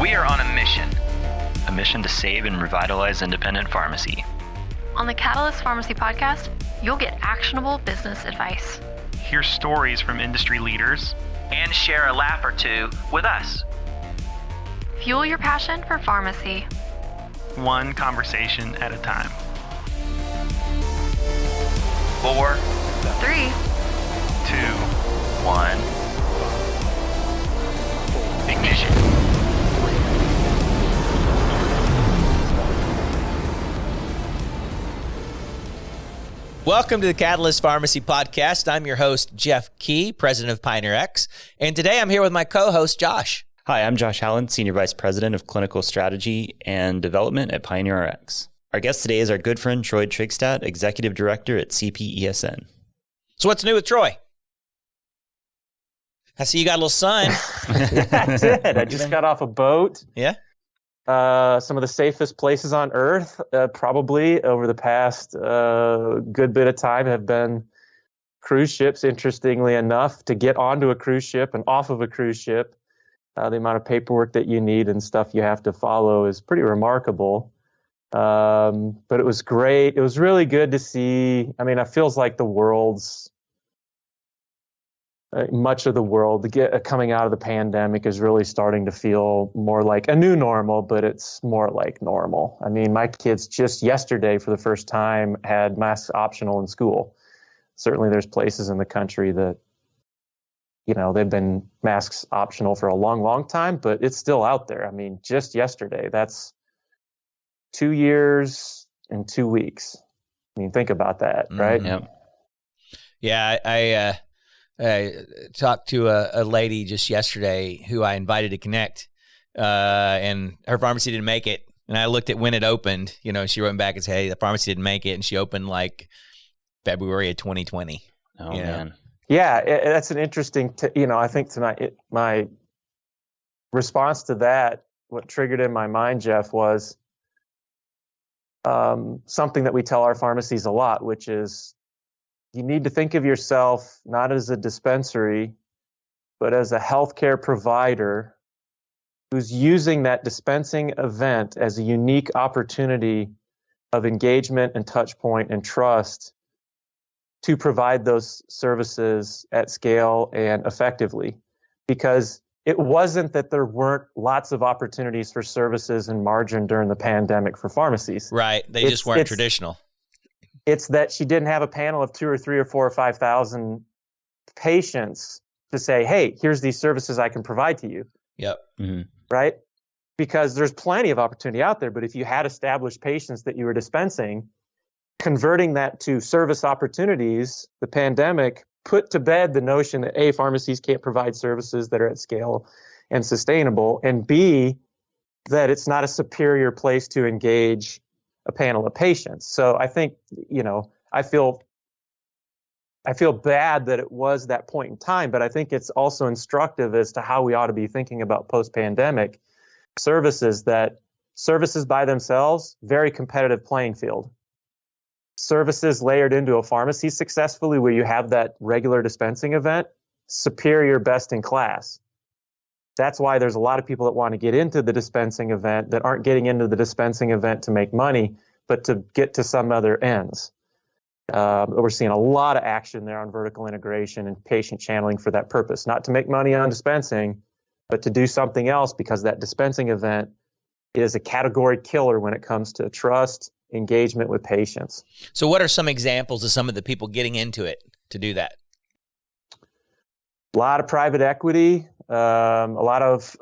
We are on a mission to save and revitalize independent pharmacy. On the Catalyst Pharmacy podcast, you'll get actionable business advice. Hear stories from industry leaders. And share a laugh or two with us. Fuel your passion for pharmacy. One conversation at a time. 4, 3, 2, 1. Ignition. Welcome to the Catalyst Pharmacy Podcast. I'm your host, Jeff Key, president of PioneerRx. And today I'm here with my co-host, Josh. Hi, I'm Josh Howland, Senior Vice President of Clinical Strategy and Development at PioneerRx. Our guest today is our good friend, Troy Trygstad, Executive Director at CPESN. So what's new with Troy? I see you got a little sun. Yeah, I did. I just got off a boat. Yeah? Some of the safest places on Earth, probably over the past good bit of time, have been cruise ships, interestingly enough. To get onto a cruise ship and off of a cruise ship, the amount of paperwork that you need and stuff you have to follow is pretty remarkable. But it was great. It was really good to see. I mean, it feels like the world's much of the world coming out of the pandemic is really starting to feel more like a new normal, but it's more like normal. I mean, my kids just yesterday for the first time had masks optional in school. Certainly there's places in the country that, you know, they've been masks optional for a long, long time, but it's still out there. I mean, just yesterday, that's 2 years and 2 weeks. I mean, think about that, right? Mm-hmm. Yeah, I talked to a lady just yesterday who I invited to connect, and her pharmacy didn't make it. And I looked at when it opened. You know, she wrote back and said, "Hey, the pharmacy didn't make it," and she opened like February of 2020. Oh, man. Yeah, that's an interesting, I think tonight, my response to that, what triggered in my mind, Jeff, was something that we tell our pharmacies a lot, which is, you need to think of yourself not as a dispensary, but as a healthcare provider who's using that dispensing event as a unique opportunity of engagement and touch point and trust to provide those services at scale and effectively. Because it wasn't that there weren't lots of opportunities for services and margin during the pandemic for pharmacies. Right. They just weren't traditional. It's that she didn't have a panel of 2 or 3 or 4 or 5,000 patients to say, hey, here's these services I can provide to you. Yep. Mm-hmm. Right? Because there's plenty of opportunity out there. But if you had established patients that you were dispensing, converting that to service opportunities, the pandemic put to bed the notion that A, pharmacies can't provide services that are at scale and sustainable, and B, that it's not a superior place to engage a panel of patients. So I think, I feel bad that it was that point in time, but I think it's also instructive as to how we ought to be thinking about post-pandemic services by themselves, very competitive playing field. Services layered into a pharmacy successfully where you have that regular dispensing event, superior, best in class. That's why there's a lot of people that want to get into the dispensing event that aren't getting into the dispensing event to make money, but to get to some other ends. We're seeing a lot of action there on vertical integration and patient channeling for that purpose, not to make money on dispensing, but to do something else, because that dispensing event is a category killer when it comes to trust, engagement with patients. So what are some examples of some of the people getting into it to do that? A lot of private equity, a lot of,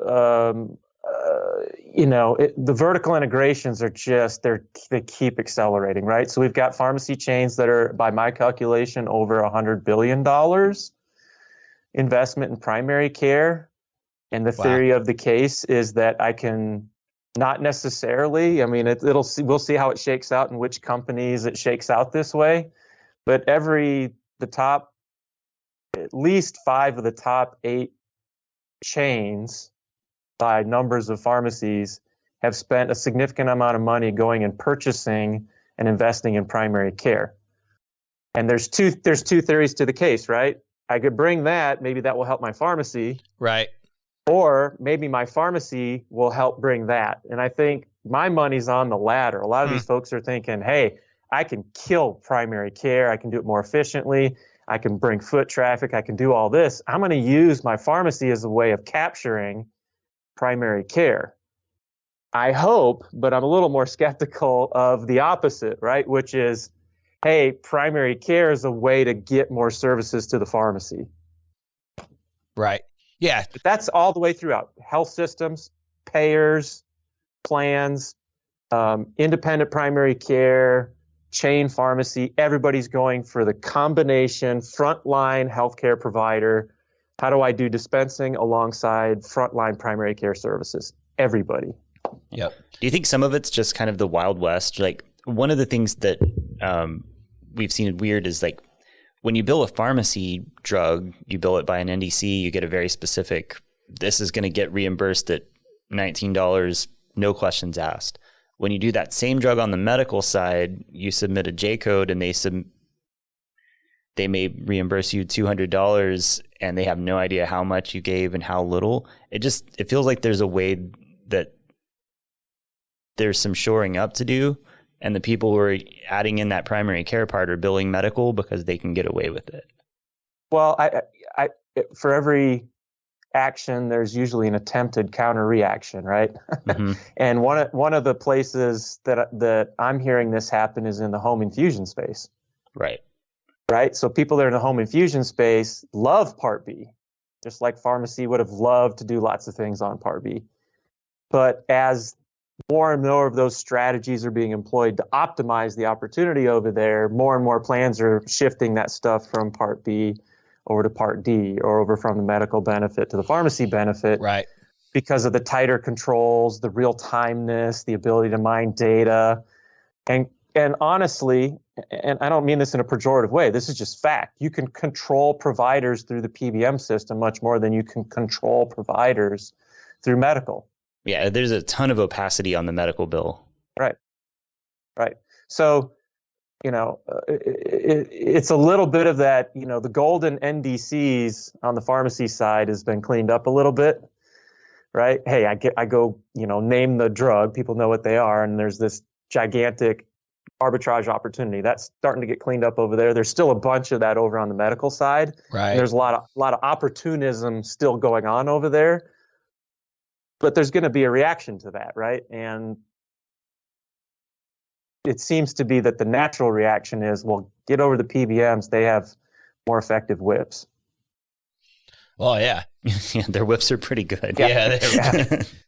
the vertical integrations are just, they keep accelerating, right? So we've got pharmacy chains that are, by my calculation, over $100 billion investment in primary care. And the theory of the case is that I can not necessarily, we'll see how it shakes out and which companies it shakes out this way. But at least 5 of the top 8 chains by numbers of pharmacies have spent a significant amount of money going and purchasing and investing in primary care. And there's two theories to the case, right? I could bring that, maybe that will help my pharmacy. Right. Or maybe my pharmacy will help bring that. And I think my money's on the latter. A lot of these folks are thinking, hey, I can kill primary care. I can do it more efficiently. I can bring foot traffic. I can do all this. I'm going to use my pharmacy as a way of capturing primary care. I hope, but I'm a little more skeptical of the opposite, right? Which is, hey, primary care is a way to get more services to the pharmacy. Right. Yeah. But that's all the way throughout. Health systems, payers, plans, independent primary care, chain pharmacy. Everybody's going for the combination frontline healthcare provider. How do I do dispensing alongside frontline primary care services? Everybody. Yep. Do you think some of it's just kind of the Wild West? Like, one of the things that we've seen weird is, like, when you bill a pharmacy drug, you bill it by an NDC, you get a very specific, this is going to get reimbursed at $19, no questions asked. When you do that same drug on the medical side, you submit a J code and they may reimburse you $200 and they have no idea how much you gave and how little. It feels like there's a way that there's some shoring up to do, and the people who are adding in that primary care part are billing medical because they can get away with it. Well, I for every action, there's usually an attempted counter reaction, right? Mm-hmm. And one of the places that I'm hearing this happen is in the home infusion space. Right. Right. So people that are in the home infusion space love Part B, just like pharmacy would have loved to do lots of things on Part B. But as more and more of those strategies are being employed to optimize the opportunity over there, more and more plans are shifting that stuff from Part B over to Part D, or over from the medical benefit to the pharmacy benefit. Right. Because of the tighter controls, the real timeness, the ability to mine data. And honestly, and I don't mean this in a pejorative way, this is just fact. You can control providers through the PBM system much more than you can control providers through medical. Yeah, there's a ton of opacity on the medical bill. Right. So, it's a little bit of that, the golden NDCs on the pharmacy side has been cleaned up a little bit, right? Hey, I go, name the drug, people know what they are, and there's this gigantic arbitrage opportunity that's starting to get cleaned up over there. There's still a bunch of that over on the medical side. Right. And there's a lot of opportunism still going on over there. But there's going to be a reaction to that, right? And it seems to be that the natural reaction is, well, get over the PBMs. They have more effective whips. Well, yeah. Yeah, their whips are pretty good. Yeah.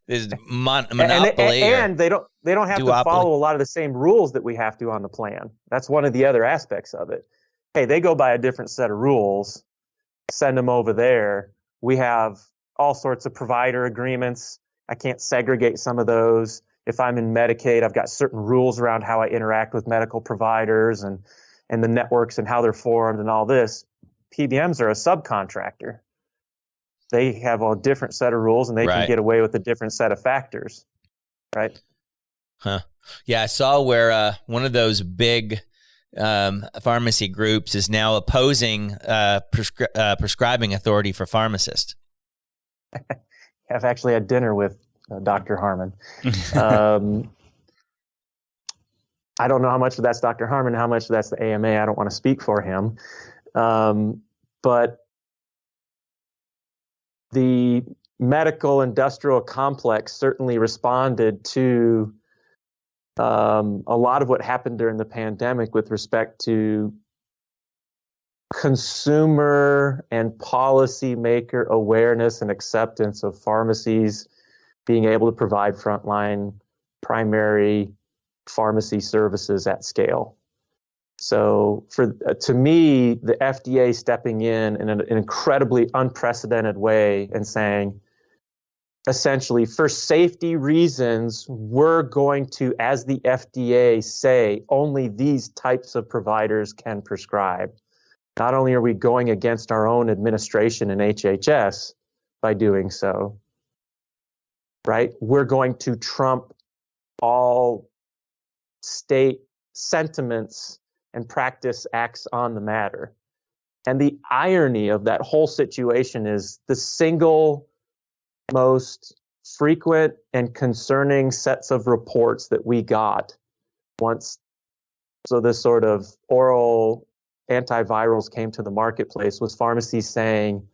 There's monopoly. And they don't have duopoly. to follow a lot of the same rules that we have to on the plan. That's one of the other aspects of it. Hey, they go by a different set of rules. Send them over there. We have all sorts of provider agreements. I can't segregate some of those. If I'm in Medicaid, I've got certain rules around how I interact with medical providers and the networks and how they're formed and all this. PBMs are a subcontractor. They have a different set of rules and they can get away with a different set of factors, right? Huh. Yeah, I saw where one of those big pharmacy groups is now opposing prescribing authority for pharmacists. I've actually had dinner with Dr. Harmon. I don't know how much of that's Dr. Harmon, how much of that's the AMA. I don't want to speak for him. But the medical industrial complex certainly responded to a lot of what happened during the pandemic with respect to consumer and policymaker awareness and acceptance of pharmacies being able to provide frontline primary pharmacy services at scale. So to me, the FDA stepping in an incredibly unprecedented way and saying, essentially, for safety reasons, we're going to, as the FDA, say only these types of providers can prescribe. Not only are we going against our own administration and HHS by doing so, right? We're going to trump all state sentiments and practice acts on the matter. And the irony of that whole situation is the single most frequent and concerning sets of reports that we got once this sort of oral antivirals came to the marketplace was pharmacies saying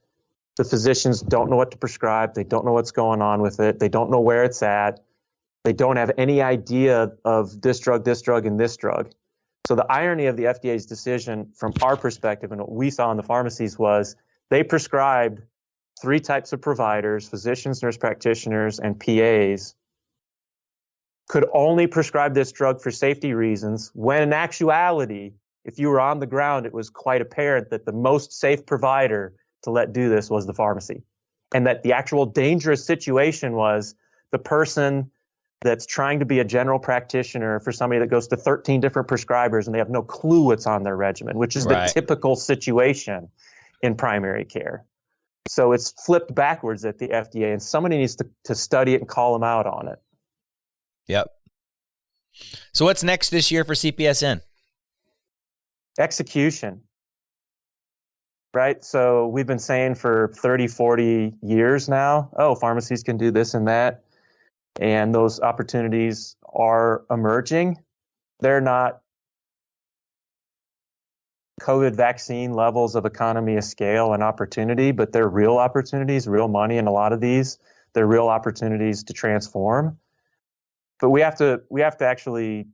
the physicians don't know what to prescribe. They don't know what's going on with it. They don't know where it's at. They don't have any idea of this drug, and this drug. So the irony of the FDA's decision from our perspective and what we saw in the pharmacies was they prescribed 3 types of providers, physicians, nurse practitioners, and PAs, could only prescribe this drug for safety reasons, when in actuality, if you were on the ground, it was quite apparent that the most safe provider to let do this was the pharmacy. And that the actual dangerous situation was the person that's trying to be a general practitioner for somebody that goes to 13 different prescribers and they have no clue what's on their regimen, which is the typical situation in primary care. So it's flipped backwards at the FDA, and somebody needs to study it and call them out on it. Yep. So what's next this year for CPESN? Execution. Right? So we've been saying for 30, 40 years now, pharmacies can do this and that. And those opportunities are emerging. They're not COVID vaccine levels of economy of scale and opportunity, but they're real opportunities, real money in a lot of these. They're real opportunities to transform. But we have to actually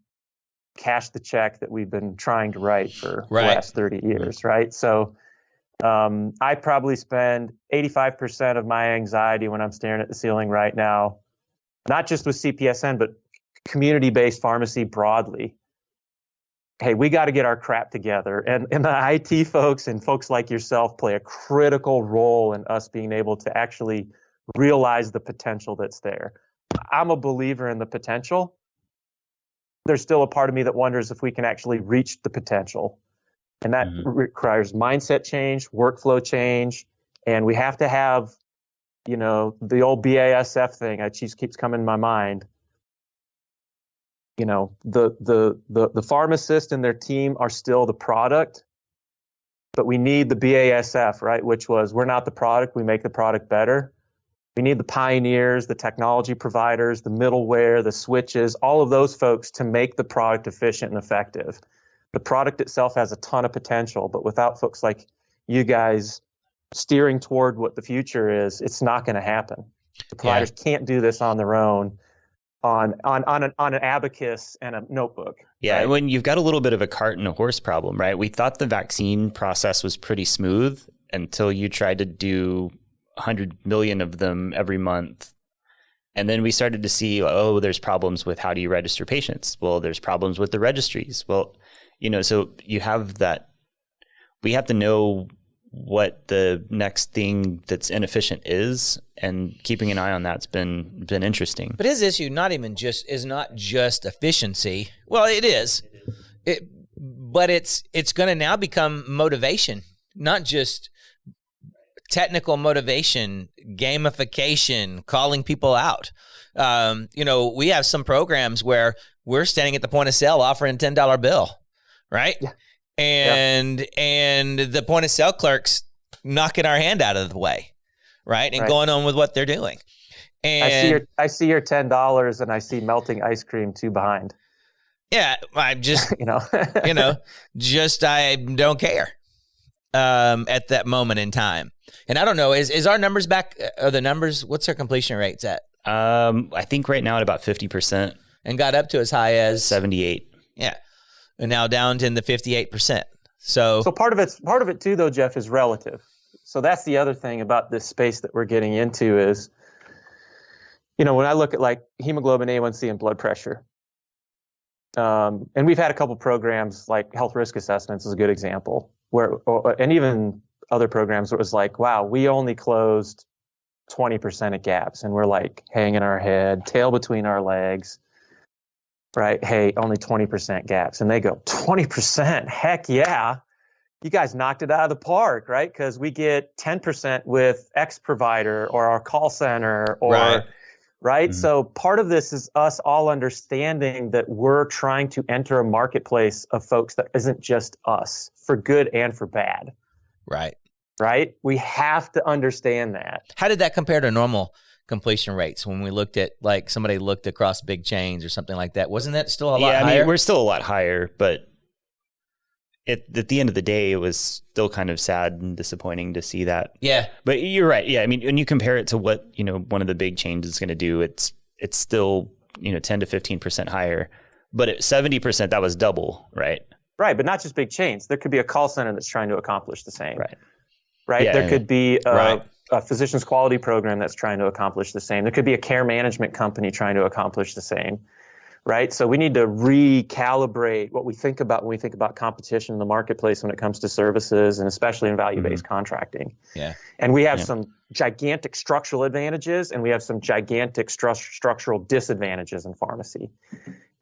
cash the check that we've been trying to write for the last 30 years, right? So I probably spend 85% of my anxiety when I'm staring at the ceiling right now, not just with CPESN, but community-based pharmacy broadly. Hey, we got to get our crap together. And the IT folks and folks like yourself play a critical role in us being able to actually realize the potential that's there. I'm a believer in the potential. There's still a part of me that wonders if we can actually reach the potential. And that requires mindset change, workflow change, and we have to have, the old BASF thing. It just keeps coming to my mind. The pharmacist and their team are still the product, but we need the BASF, right? Which was, we're not the product, we make the product better. We need the pioneers, the technology providers, the middleware, the switches, all of those folks to make the product efficient and effective. The product itself has a ton of potential, but without folks like you guys steering toward what the future is, it's not going to happen. The providers can't do this on their own on an abacus and a notebook. Yeah, right? When you've got a little bit of a cart and a horse problem, right? We thought the vaccine process was pretty smooth until you tried to do 100 million of them every month. And then we started to see, there's problems with how do you register patients? Well, there's problems with the registries. Well, so you have that. We have to know what the next thing that's inefficient is, and keeping an eye on that's been interesting. But his issue is not just efficiency. Well, it is. But it's going to now become motivation, not just technical motivation, gamification, calling people out. We have some programs where we're standing at the point of sale offering a $10 bill, right? Yeah. And the point of sale clerks knocking our hand out of the way, right? And going on with what they're doing. And I see your $10 and I see melting ice cream 2 behind. Yeah, I just I don't care at that moment in time. And I don't know, is our numbers back? Are the numbers? What's our completion rates at? I think right now at about 50%, and got up to as high as 78. Yeah. And now down to in the 58%. So part of it too, though, Jeff, is relative. So that's the other thing about this space that we're getting into is, when I look at like hemoglobin A1C and blood pressure, and we've had a couple programs like health risk assessments is a good example and even other programs where it was like, wow, we only closed 20% of gaps, and we're like hanging our head, tail between our legs. Right? Hey, only 20% gaps. And they go, 20%? Heck yeah. You guys knocked it out of the park, right? Because we get 10% with X provider or our call center right? Mm-hmm. So part of this is us all understanding that we're trying to enter a marketplace of folks that isn't just us, for good and for bad. Right. Right? We have to understand that. How did that compare to normal completion rates when we looked at, like, somebody looked across big chains or something like that? Wasn't that still a lot higher? I mean, we're still a lot higher, but at the end of the day, it was still kind of sad and disappointing to see that. Yeah. But you're right. Yeah. I mean, when you compare it to what, one of the big chains is going to do, it's still, 10 to 15% higher. But at 70%, that was double, right? Right, but not just big chains. There could be a call center that's trying to accomplish the same. Right. Yeah, there could be right. a physician's quality program that's trying to accomplish the same. There could be a care management company trying to accomplish the same. Right. So we need to recalibrate what we think about when we think about competition in the marketplace when it comes to services, and especially in value-based contracting. Yeah. And we have some gigantic structural advantages, and we have some gigantic structural disadvantages in pharmacy.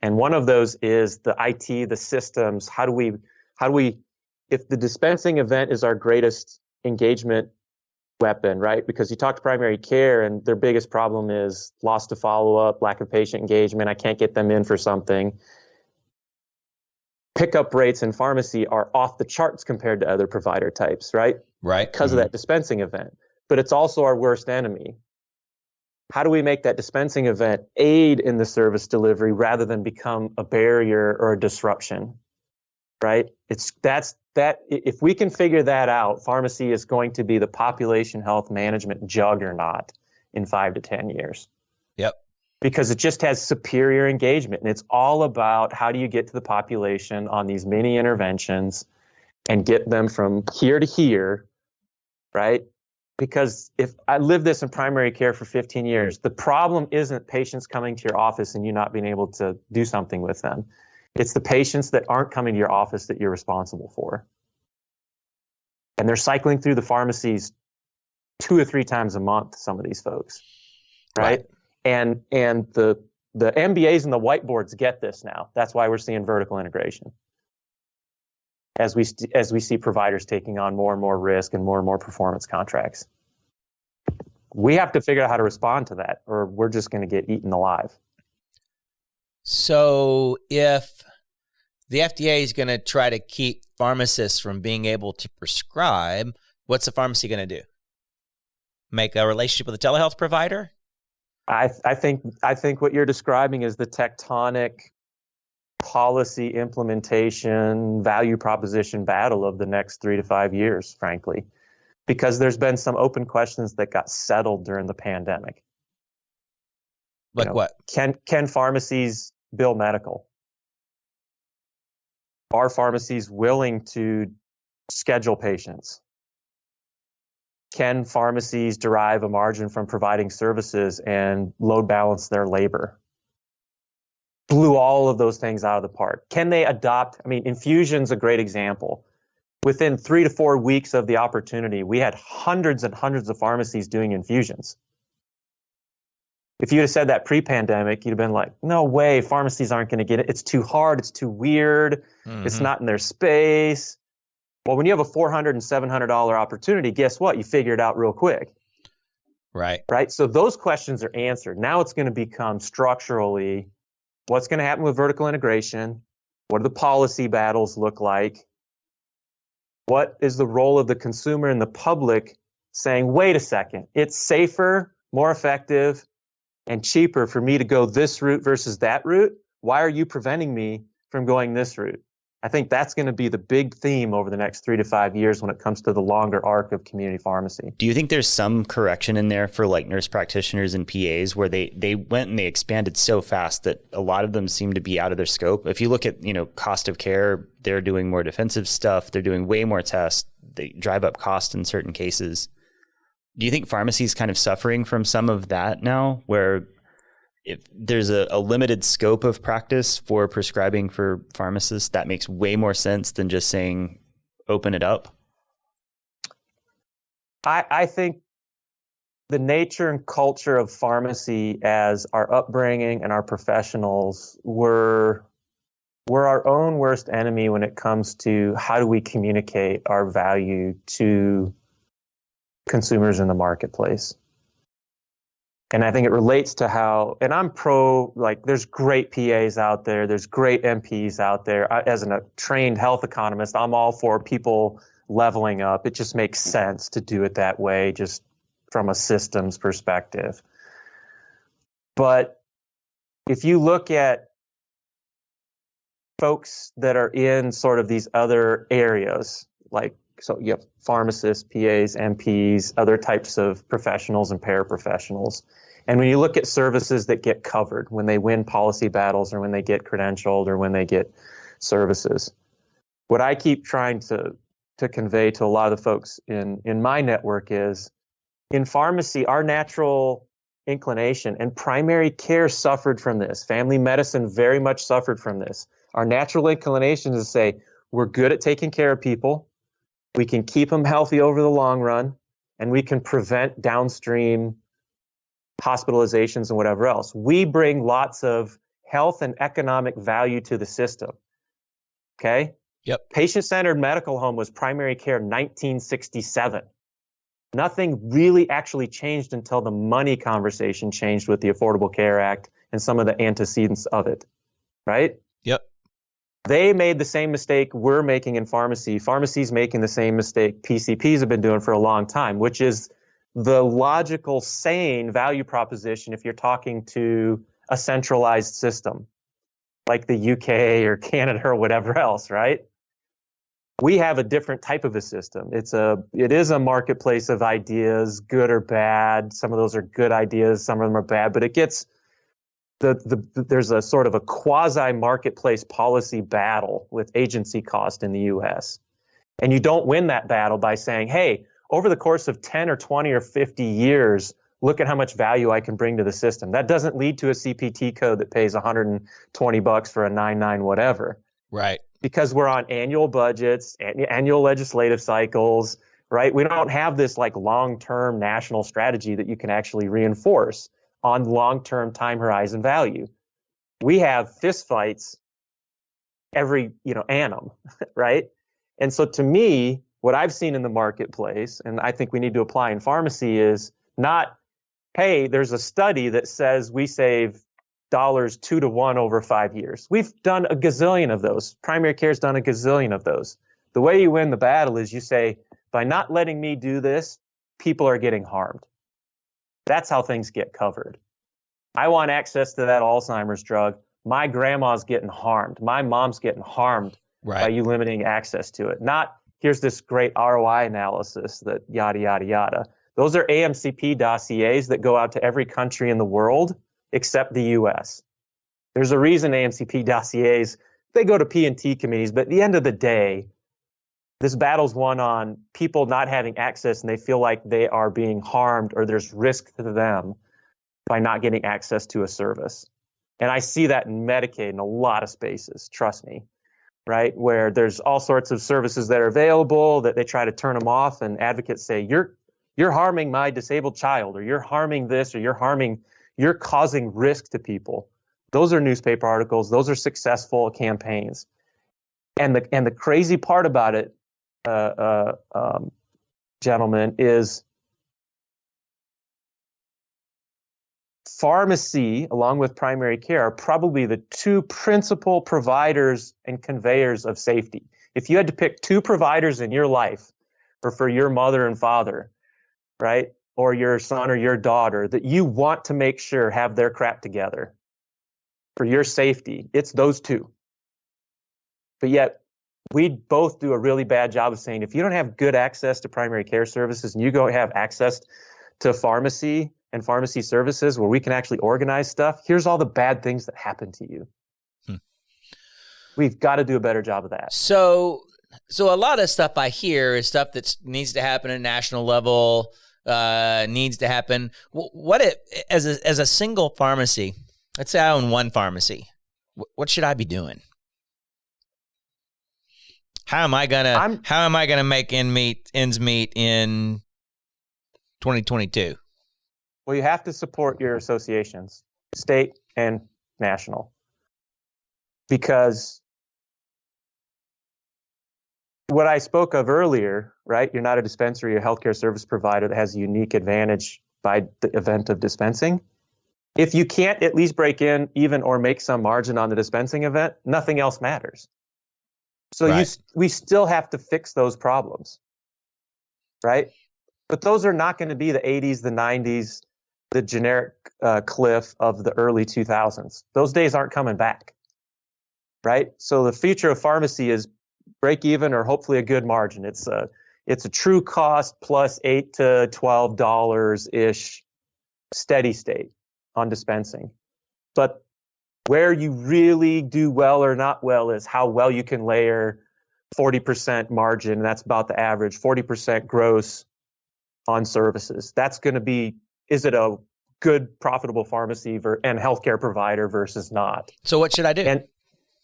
And one of those is the IT, the systems. How do we, if the dispensing event is our greatest engagement weapon, right? Because you talk to primary care and their biggest problem is loss to follow-up, lack of patient engagement. I can't get them in for something. Pickup rates in pharmacy are off the charts compared to other provider types, right? Right. Because of that dispensing event. But it's also our worst enemy. How do we make that dispensing event aid in the service delivery rather than become a barrier or a disruption, right? If we can figure that out, pharmacy is going to be the population health management juggernaut in 5 to 10 years. Yep. Because it just has superior engagement. And it's all about how do you get to the population on these mini interventions and get them from here to here, right? Because if I lived this in primary care for 15 years, the problem isn't patients coming to your office and you not being able to do something with them. It's the patients that aren't coming to your office that you're responsible for. And they're cycling through the pharmacies 2 or 3 times a month, some of these folks, right? And the MBAs and the whiteboards get this now. That's why we're seeing vertical integration. As we see providers taking on more and more risk and more performance contracts. We have to figure out how to respond to that, or we're just going to get eaten alive. So if the FDA is going to try to keep pharmacists from being able to prescribe, what's the pharmacy going to do? Make a relationship with a telehealth provider? I think what you're describing is the tectonic policy implementation value proposition battle of the next 3 to 5 years, frankly, because there's been some open questions that got settled during the pandemic. Like what? Can pharmacies bill medical? Are pharmacies willing to schedule patients? Can pharmacies derive a margin from providing services and load balance their labor? Blew all of those things out of the park. Can they adopt? I mean, infusion's a great example. Within 3 to 4 weeks of the opportunity, we had hundreds and hundreds of pharmacies doing infusions. If you'd have said that pre-pandemic, you'd have been like, no way, pharmacies aren't going to get it. It's too hard. It's too weird. It's not in their space. Well, when you have a $400 and $700 opportunity, guess what? You figure it out real quick. Right. So those questions are answered. Now it's going to become structurally, what's going to happen with vertical integration? What do the policy battles look like? What is the role of the consumer and the public saying, wait a second, it's safer, more effective, and cheaper for me to go this route versus that route? Why are you preventing me from going this route? I think that's going to be the big theme over the next 3 to 5 years when it comes to the longer arc of community pharmacy. Do you think there's some correction in there for like nurse practitioners and PAs where they went and they expanded so fast that a lot of them seem to be out of their scope? If you look at, cost of care, they're doing more defensive stuff. They're doing way more tests. They drive up cost in certain cases. Do you think pharmacy is kind of suffering from some of that now, where if there's a limited scope of practice for prescribing for pharmacists, that makes way more sense than just saying, open it up? I think the nature and culture of pharmacy as our upbringing and our professionals were our own worst enemy when it comes to how do we communicate our value to consumers in the marketplace. And I think it relates to how, and I'm there's great PAs out there, there's great MPs out there. As a trained health economist, I'm all for people leveling up. It just makes sense to do it that way, just from a systems perspective. But if you look at folks that are in sort of these other areas, like, so you have pharmacists, PAs, MPs, other types of professionals and paraprofessionals. And when you look at services that get covered, when they win policy battles or when they get credentialed or when they get services, what I keep trying to convey to a lot of the folks in my network is, in pharmacy, our natural inclination, and primary care suffered from this, family medicine very much suffered from this. Our natural inclination is to say, we're good at taking care of people, we can keep them healthy over the long run, and we can prevent downstream hospitalizations and whatever else. We bring lots of health and economic value to the system. Okay? Yep. Patient-centered medical home was primary care 1967. Nothing really actually changed until the money conversation changed with the Affordable Care Act and some of the antecedents of it, right? Yep. They made the same mistake we're making in pharmacy. Pharmacy's making the same mistake PCPs have been doing for a long time, which is the logical, sane value proposition if you're talking to a centralized system like the UK or Canada or whatever else, right? We have a different type of a system. It is a marketplace of ideas, good or bad. Some of those are good ideas, some of them are bad, but it gets there's a sort of a quasi-marketplace policy battle with agency cost in the US. And you don't win that battle by saying, hey, over the course of 10 or 20 or 50 years, look at how much value I can bring to the system. That doesn't lead to a CPT code that pays $120 for a 99 whatever. Right. Because we're on annual budgets, annual legislative cycles, right? We don't have this like long-term national strategy that you can actually reinforce on long-term time horizon value. We have fistfights every, annum, right? And so to me, what I've seen in the marketplace, and I think we need to apply in pharmacy, is not, hey, there's a study that says we save dollars 2 to 1 over 5 years. We've done a gazillion of those. Primary care's done a gazillion of those. The way you win the battle is you say, by not letting me do this, people are getting harmed. That's how things get covered. I want access to that Alzheimer's drug. My grandma's getting harmed. My mom's getting harmed by you limiting access to it. Not, here's this great ROI analysis that yada, yada, yada. Those are AMCP dossiers that go out to every country in the world except the US. There's a reason AMCP dossiers, they go to P&T committees, but at the end of the day, this battle's won on people not having access and they feel like they are being harmed or there's risk to them by not getting access to a service. And I see that in Medicaid in a lot of spaces, trust me, right? Where there's all sorts of services that are available that they try to turn them off, and advocates say, you're harming my disabled child, or you're harming this, or you're causing risk to people. Those are newspaper articles. Those are successful campaigns. And the crazy part about it, gentlemen, is pharmacy, along with primary care, are probably the two principal providers and conveyors of safety. If you had to pick two providers in your life, or for your mother and father, right, or your son or your daughter, that you want to make sure have their crap together for your safety, it's those two. But yet, we both do a really bad job of saying, if you don't have good access to primary care services and you go have access to pharmacy and pharmacy services where we can actually organize stuff, here's all the bad things that happen to you. We've got to do a better job of that. So a lot of stuff I hear is stuff that needs to happen at a national level, needs to happen. What if, as a single pharmacy, let's say I own one pharmacy, what should I be doing? How am I gonna make ends meet in 2022? Well, you have to support your associations, state and national, because what I spoke of earlier, right? You're not a dispensary or healthcare service provider that has a unique advantage by the event of dispensing. If you can't at least break in even or make some margin on the dispensing event, nothing else matters. So we still have to fix those problems, right? But those are not going to be the 80s, the 90s, the generic cliff of the early 2000s. Those days aren't coming back, right? So the future of pharmacy is break even or hopefully a good margin. It's a true cost plus $8 to $12 ish steady state on dispensing. But where you really do well or not well is how well you can layer 40% margin. That's about the average, 40% gross on services. That's going to be, is it a good profitable pharmacy and healthcare provider versus not? So what should I do? And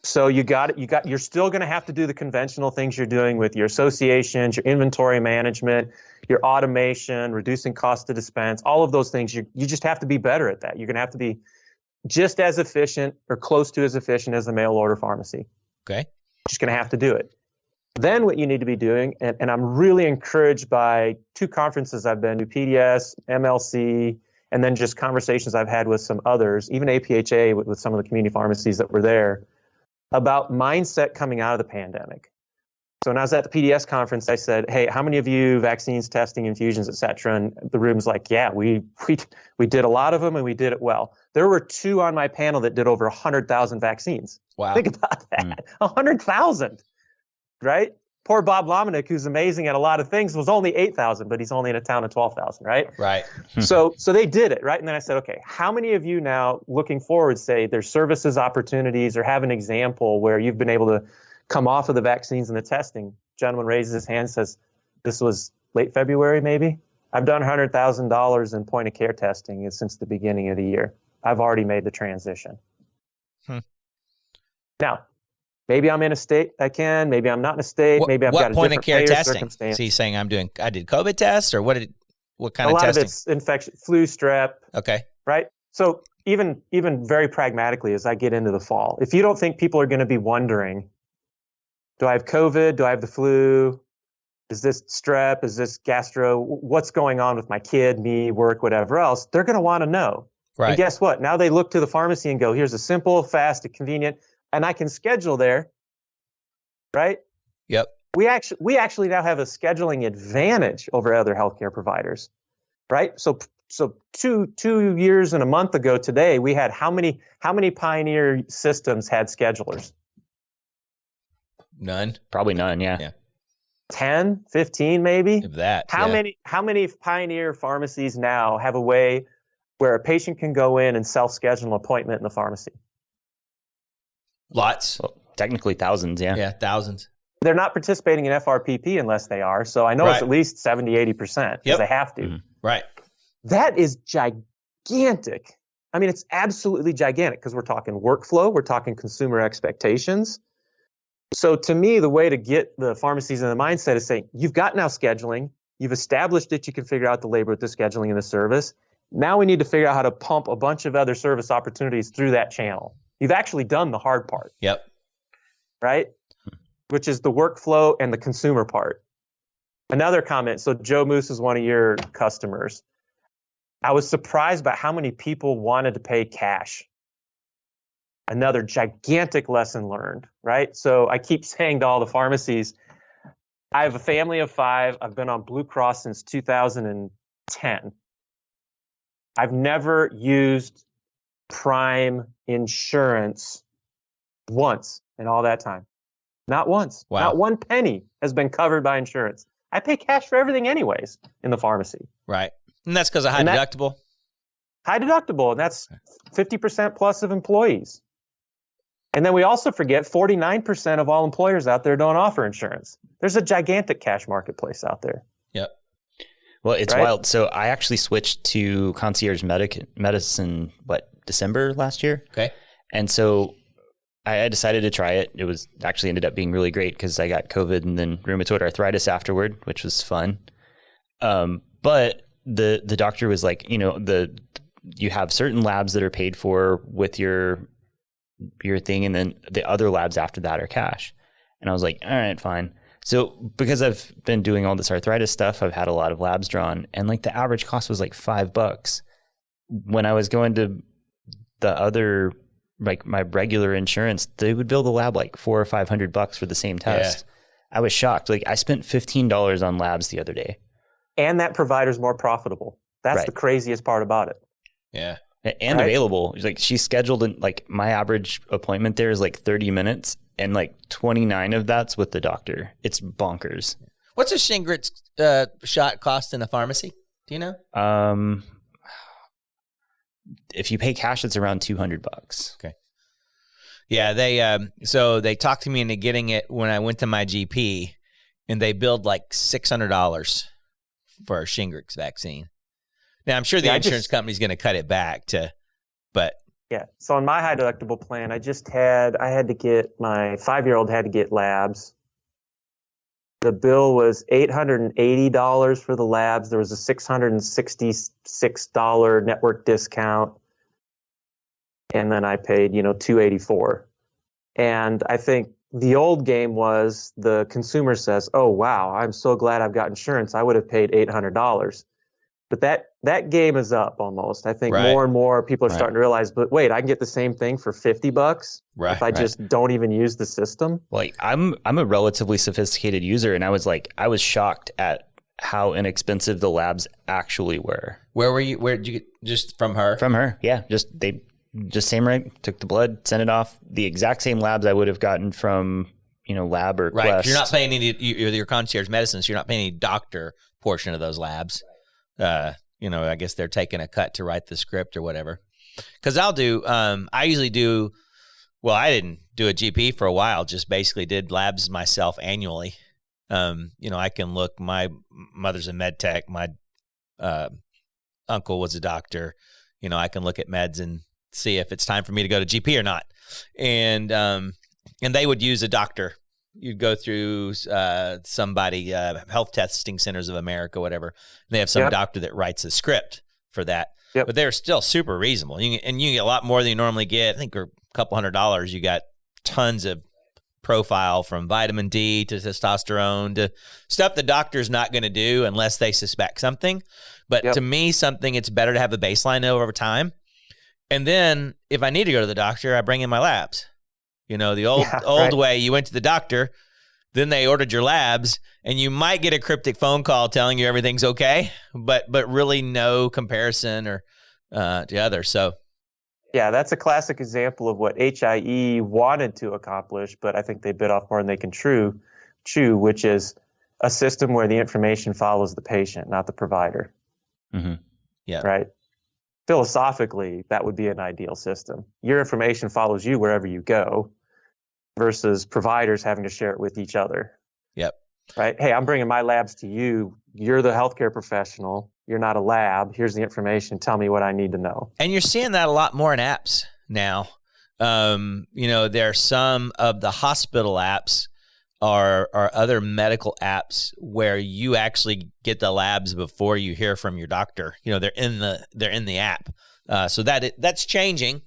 so you're still going to have to do the conventional things you're doing with your associations, your inventory management, your automation, reducing cost to dispense, all of those things. You just have to be better at that. You're going to have to be just as efficient or close to as efficient as the mail order pharmacy. Okay. Just going to have to do it. Then what you need to be doing, and I'm really encouraged by 2 conferences I've been to, PDS, MLC, and then just conversations I've had with some others, even APHA with some of the community pharmacies that were there, about mindset coming out of the pandemic. So when I was at the PDS conference, I said, hey, how many of you vaccines, testing, infusions, et cetera? And the room's like, yeah, we did a lot of them and we did it well. There were 2 on my panel that did over 100,000 vaccines. Wow. Think about that. 100,000, right? Poor Bob Lomenick, who's amazing at a lot of things, was only 8,000, but he's only in a town of 12,000, right? Right. So they did it, right? And then I said, okay, how many of you now looking forward say there's services opportunities or have an example where you've been able to come off of the vaccines and the testing? Gentleman raises his hand, says, this was late February, maybe. I've done $100,000 in point of care testing since the beginning of the year. I've already made the transition. Now, maybe I'm in a state I can, maybe I'm not in a state, maybe I've got a point of different care payer testing? circumstance. So he's saying I did COVID tests, or what kind of testing? A lot of it's infection, flu, strep. Okay. Right? So even very pragmatically, as I get into the fall, if you don't think people are going to be wondering, do I have COVID? Do I have the flu? Is this strep? Is this gastro? What's going on with my kid, me, work, whatever else? They're going to want to know. Right. And guess what? Now they look to the pharmacy and go, here's a simple, fast, and convenient, and I can schedule there, right? Yep. We actually now have a scheduling advantage over other healthcare providers, right? So 2 years and a month ago today, we had how many Pioneer systems had schedulers? None. Probably none. Yeah. 10, 15 maybe. If that. How many Pioneer pharmacies now have a way where a patient can go in and self-schedule an appointment in the pharmacy? Lots. Well, technically thousands. Yeah. Yeah, thousands. They're not participating in FRPP unless they are. So I know it's at least 70, 80% because they have to. Mm-hmm. Right. That is gigantic. I mean, it's absolutely gigantic because we're talking workflow, we're talking consumer expectations. So to me, the way to get the pharmacies in the mindset is saying, you've got now scheduling, you've established that you can figure out the labor with the scheduling and the service. Now we need to figure out how to pump a bunch of other service opportunities through that channel. You've actually done the hard part. Yep. Right? Which is the workflow and the consumer part. Another comment. So Joe Moose is one of your customers. I was surprised by how many people wanted to pay cash. Another gigantic lesson learned, right? So I keep saying to all the pharmacies, I have a family of 5. I've been on Blue Cross since 2010. I've never used Prime insurance once in all that time. Not once. Wow. Not one penny has been covered by insurance. I pay cash for everything anyways in the pharmacy. Right. And that's because of high deductible? High deductible, and that's 50% plus of employees. And then we also forget 49% of all employers out there don't offer insurance. There's a gigantic cash marketplace out there. Yep. Well, it's wild. So I actually switched to concierge medicine, December last year? Okay. And so I decided to try it. It was actually ended up being really great because I got COVID and then rheumatoid arthritis afterward, which was fun. But the doctor was like, you have certain labs that are paid for with your thing, and then the other labs after that are cash. And I was like, all right, fine. So because I've been doing all this arthritis stuff, I've had a lot of labs drawn, and like the average cost was like $5. When I was going to the other, like my regular insurance, they would bill the lab like $400 or $500 for the same test. Yeah. I was shocked. Like I spent $15 on labs the other day. And that provider's more profitable. That's the craziest part about it. Yeah. And Right. available. Like she's scheduled in, like my average appointment there is like 30 minutes and like 29 of that's with the doctor. It's bonkers. What's a Shingrix shot cost in the pharmacy? Do you know? If you pay cash, it's around $200. Okay. Yeah, they talked to me into getting it when I went to my GP, and they billed like $600 for a Shingrix vaccine. Now I'm sure the insurance company's going to cut it back but Yeah. So on my high deductible plan, I had to get my 5-year-old had to get labs. The bill was $880 for the labs. There was a $666 network discount. And then I paid, $284. And I think the old game was the consumer says, oh, wow, I'm so glad I've got insurance. I would have paid $800. But that game is up almost. I think more and more people are starting to realize, but wait, I can get the same thing for $50 if I just don't even use the system. Like I'm a relatively sophisticated user, and I was shocked at how inexpensive the labs actually were. Where were you? Where did you get? Just from her? From her, yeah. Just same rate. Took the blood, sent it off. The exact same labs I would have gotten from Lab or Quest. You're not paying any your concierge medicine, so you're not paying any doctor portion of those labs. I guess they're taking a cut to write the script or whatever. Because I usually do. Well, I didn't do a GP for a while. Just basically did labs myself annually. I can look. My mother's a med tech. My uncle was a doctor. I can look at meds and see if it's time for me to go to GP or not. And they would use a doctor. You'd go through somebody, Health Testing Centers of America, whatever. And they have some doctor that writes a script for that. Yep. But they're still super reasonable. You can get a lot more than you normally get. I think for a couple $100, you got tons of profile from vitamin D to testosterone to stuff the doctor's not going to do unless they suspect something. But to me, it's better to have a baseline over time. And then if I need to go to the doctor, I bring in my labs. The old way, you went to the doctor, then they ordered your labs, and you might get a cryptic phone call telling you everything's okay, but really no comparison or to others. So, yeah, that's a classic example of what HIE wanted to accomplish, but I think they bit off more than they can chew, which is a system where the information follows the patient, not the provider. Mm-hmm. Yeah. Right. Philosophically, that would be an ideal system. Your information follows you wherever you go versus providers having to share it with each other. Yep. Right. Hey, I'm bringing my labs to you. You're the healthcare professional. You're not a lab. Here's the information. Tell me what I need to know. And you're seeing that a lot more in apps now. There are some of the hospital apps are other medical apps where you actually get the labs before you hear from your doctor. They're in the app. So that's changing.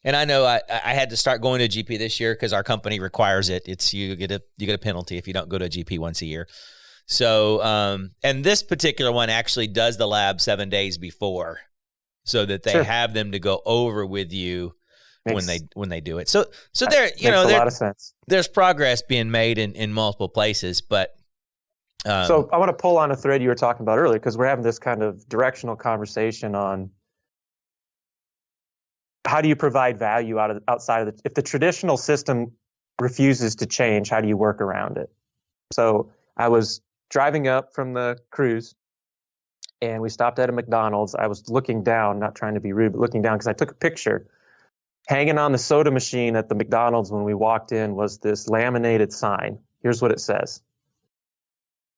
And I know I had to start going to a GP this year because our company requires it. It's you get a penalty if you don't go to a GP once a year. So and this particular one actually does the lab 7 days before, so that they have them to go over with you when they do it. So there makes a lot of sense. There's progress being made in multiple places, but so I want to pull on a thread you were talking about earlier because we're having this kind of directional conversation on how do you provide value outside of if the traditional system refuses to change, how do you work around it? So I was driving up from the cruise and we stopped at a McDonald's. I was looking down, not trying to be rude, but looking down because I took a picture. Hanging on the soda machine at the McDonald's when we walked in was this laminated sign. Here's what it says.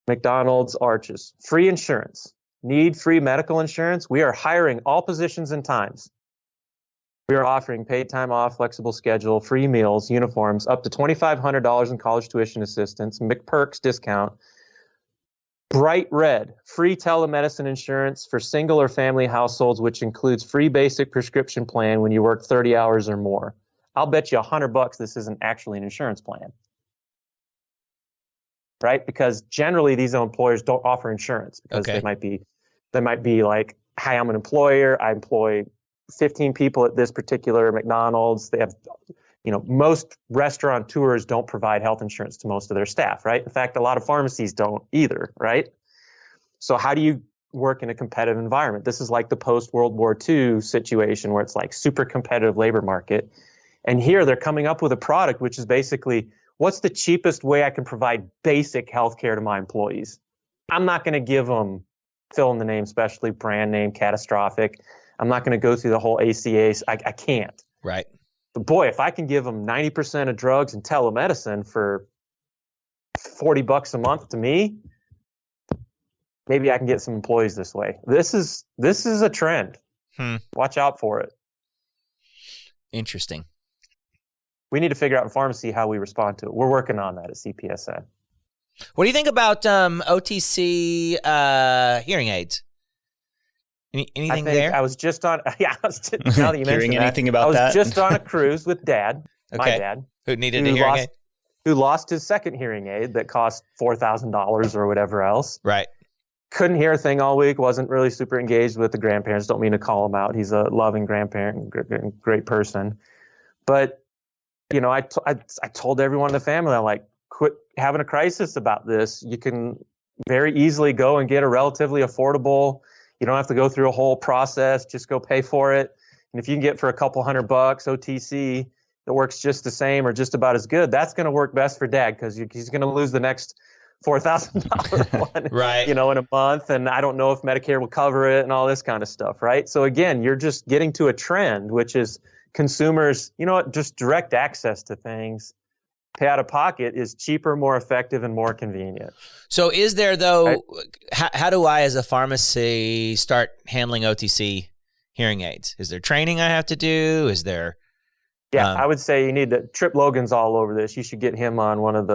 McDonald's Arches. Free insurance. Need free medical insurance? We are hiring all positions and times. We are offering paid time off, flexible schedule, free meals, uniforms, up to $2,500 in college tuition assistance, McPerks discount. Bright red, free telemedicine insurance for single or family households, which includes free basic prescription plan when you work 30 hours or more. I'll bet you $100 this isn't actually an insurance plan. Right? Because generally these employers don't offer insurance because they might be like, hi, I'm an employer. I employ 15 people at this particular McDonald's. They have, most restaurateurs don't provide health insurance to most of their staff, right? In fact, a lot of pharmacies don't either, right? So how do you work in a competitive environment. This is like the post-World War II situation where it's like super competitive labor market. And here they're coming up with a product which is basically, what's the cheapest way I can provide basic healthcare to my employees? I'm not going to give them fill in the name, specialty, brand name, catastrophic. I'm not going to go through the whole ACA. I can't. Right. But boy, if I can give them 90% of drugs and telemedicine for $40 a month to me, maybe I can get some employees this way. This is a trend. Watch out for it. Interesting. We need to figure out in pharmacy how we respond to it. We're working on that at CPESN. What do you think about OTC hearing aids? Anything there? I was just on. Yeah, I was just, now that you Hearing mentioned anything that, about I was that? just on a cruise with Dad, my Okay. dad, Who needed a hearing aid? who lost his second hearing aid that cost $4,000 or whatever else. Right. Couldn't hear a thing all week. Wasn't really super engaged with the grandparents. Don't mean to call him out. He's a loving grandparent, great person. But you know, I told everyone in the family, I'm like, quit having a crisis about this. You can very easily go and get a relatively affordable. You don't have to go through a whole process. Just go pay for it. And if you can get for a couple $100 OTC that works just the same or just about as good, that's going to work best for Dad because he's going to lose the next $4,000 one, Right. in a month. And I don't know if Medicare will cover it and all this kind of stuff, right? So again, you're just getting to a trend, which is consumers, just direct access to things. Pay out of pocket is cheaper, more effective, and more convenient. So is there, though, how do I as a pharmacy start handling OTC hearing aids? Is there training I have to do? Is there? Yeah, I would say you need to. Trip Logan's all over this. You should get him on one of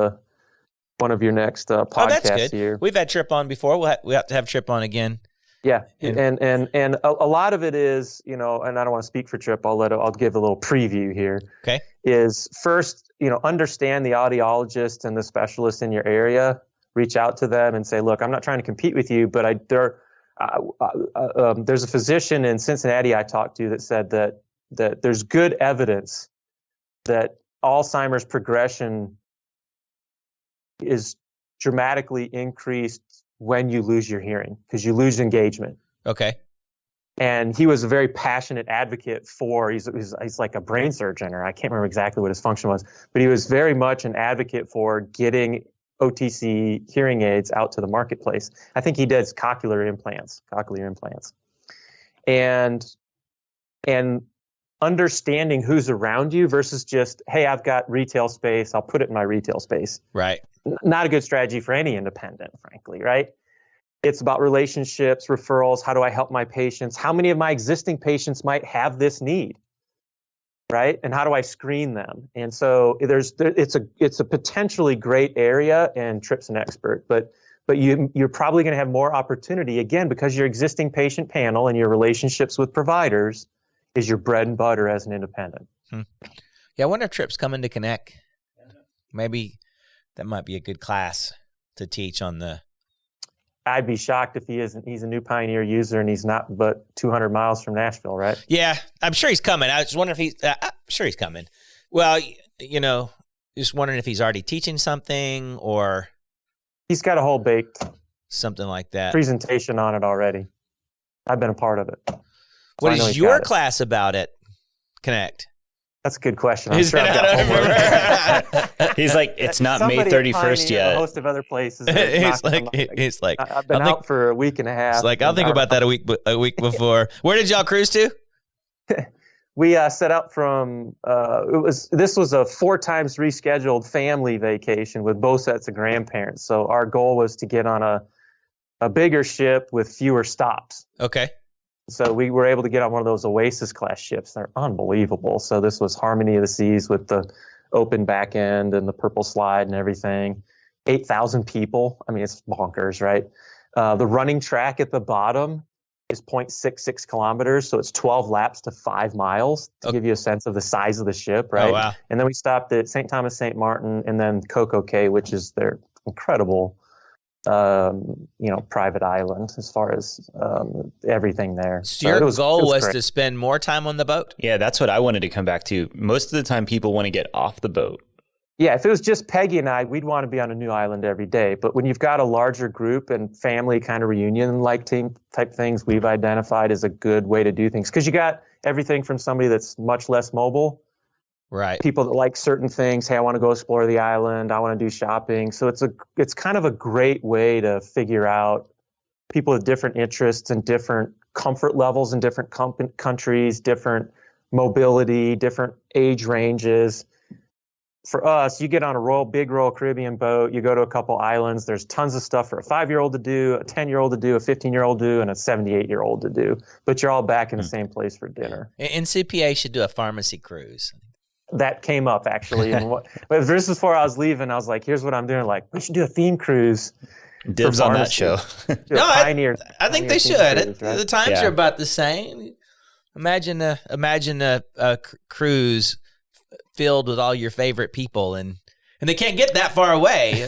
your next podcasts that's good. here. We've had Trip on before. We'll have to have Trip on again. Yeah, and a lot of it is, and I don't want to speak for Trip. I'll give a little preview here. Okay. Is first, understand the audiologist and the specialist in your area. Reach out to them and say, look, I'm not trying to compete with you, but there's a physician in Cincinnati I talked to that said that there's good evidence that Alzheimer's progression is dramatically increased when you lose your hearing because you lose engagement. Okay. And he was a very passionate advocate for, he's like a brain surgeon, or I can't remember exactly what his function was, but he was very much an advocate for getting OTC hearing aids out to the marketplace. I think he does cochlear implants. And understanding who's around you versus just, hey, I've got retail space, I'll put it in my retail space. Right. Not a good strategy for any independent, frankly, right? It's about relationships, referrals. How do I help my patients? How many of my existing patients might have this need, right? And how do I screen them? And so it's a potentially great area, and Trip's an expert, but you're probably going to have more opportunity, again, because your existing patient panel and your relationships with providers is your bread and butter as an independent. Yeah, I wonder if Trip's coming to Connect. Maybe that might be a good class to teach on the... I'd be shocked if he isn't. He's a new Pioneer user, and he's not but 200 miles from Nashville, right? Yeah, I'm sure he's coming. I was wondering if he's... I'm sure he's coming. Well, just wondering if he's already teaching something or... He's got a whole baked something like that. Presentation on it already. I've been a part of it. So what is your class about at Connect? That's a good question. I'm sure I've got homework. He's like, it's not May 31st yet. A host of other places. He's like, I've been out for a week and a half. It's like, I'll think about that a week before. Where did y'all cruise to? We set out from. This was a 4 times rescheduled family vacation with both sets of grandparents. So our goal was to get on a bigger ship with fewer stops. Okay. So we were able to get on one of those Oasis class ships. They're unbelievable. So this was Harmony of the Seas with the open back end and the purple slide and everything. 8,000 people. I mean, it's bonkers, right? The running track at the bottom is 0.66 kilometers. So it's 12 laps to 5 miles to give you a sense of the size of the ship, right? Oh, wow. And then we stopped at St. Thomas, St. Martin, and then Coco Cay, which is their incredible private island as far as everything there. So your goal was to spend more time on the boat? Yeah, that's what I wanted to come back to. Most of the time people want to get off the boat. Yeah, if it was just Peggy and I, we'd want to be on a new island every day. But when you've got a larger group and family kind of reunion like team type things, we've identified as a good way to do things. Because you got everything from somebody that's much less mobile, Right. people that like certain things. Hey, I want to go explore the island. I want to do shopping. So it's kind of a great way to figure out people with different interests and different comfort levels in different countries, different mobility, different age ranges. For us, you get on a big Royal Caribbean boat, you go to a couple islands, there's tons of stuff for a 5-year-old to do, a 10-year-old to do, a 15-year-old to do, and a 78-year-old to do. But you're all back in the same place for dinner. And CPA should do a pharmacy cruise. That came up, actually. But this is before I was leaving. I was like, here's what I'm doing. Like, we should do a theme cruise. Dibs on that show. No, I think they should. Cruise, right? The times are about the same. Imagine a cruise filled with all your favorite people, and they can't get that far away.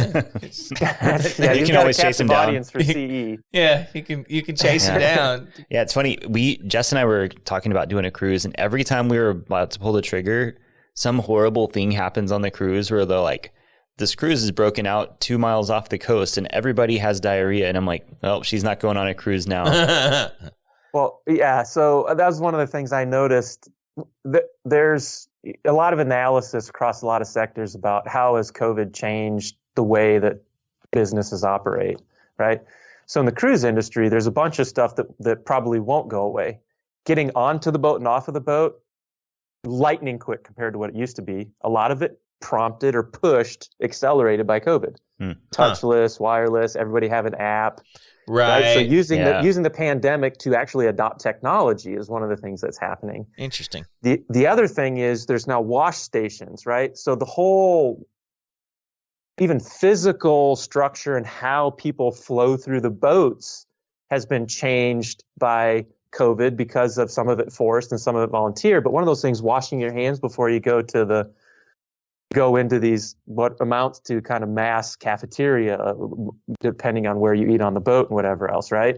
Yeah, You can always chase them down. Audience for CE. Yeah, you can chase them down. Yeah, it's funny. Jess and I were talking about doing a cruise, and every time we were about to pull the trigger, some horrible thing happens on the cruise where they're like, this cruise is broken out 2 miles off the coast and everybody has diarrhea. And I'm like, oh, she's not going on a cruise now. Well, yeah. So that was one of the things I noticed. There's a lot of analysis across a lot of sectors about how has COVID changed the way that businesses operate, right? So in the cruise industry, there's a bunch of stuff that probably won't go away. Getting onto the boat and off of the boat, lightning quick compared to what it used to be. A lot of it prompted or pushed, accelerated by COVID. Touchless, wireless, everybody have an app. Right. So using the pandemic to actually adopt technology is one of the things that's happening. Interesting. The other thing is there's now wash stations, right? So the whole even physical structure and how people flow through the boats has been changed by COVID because of some of it forced and some of it volunteer. But one of those things, washing your hands before you go into these, what amounts to kind of mass cafeteria, depending on where you eat on the boat and whatever else, right?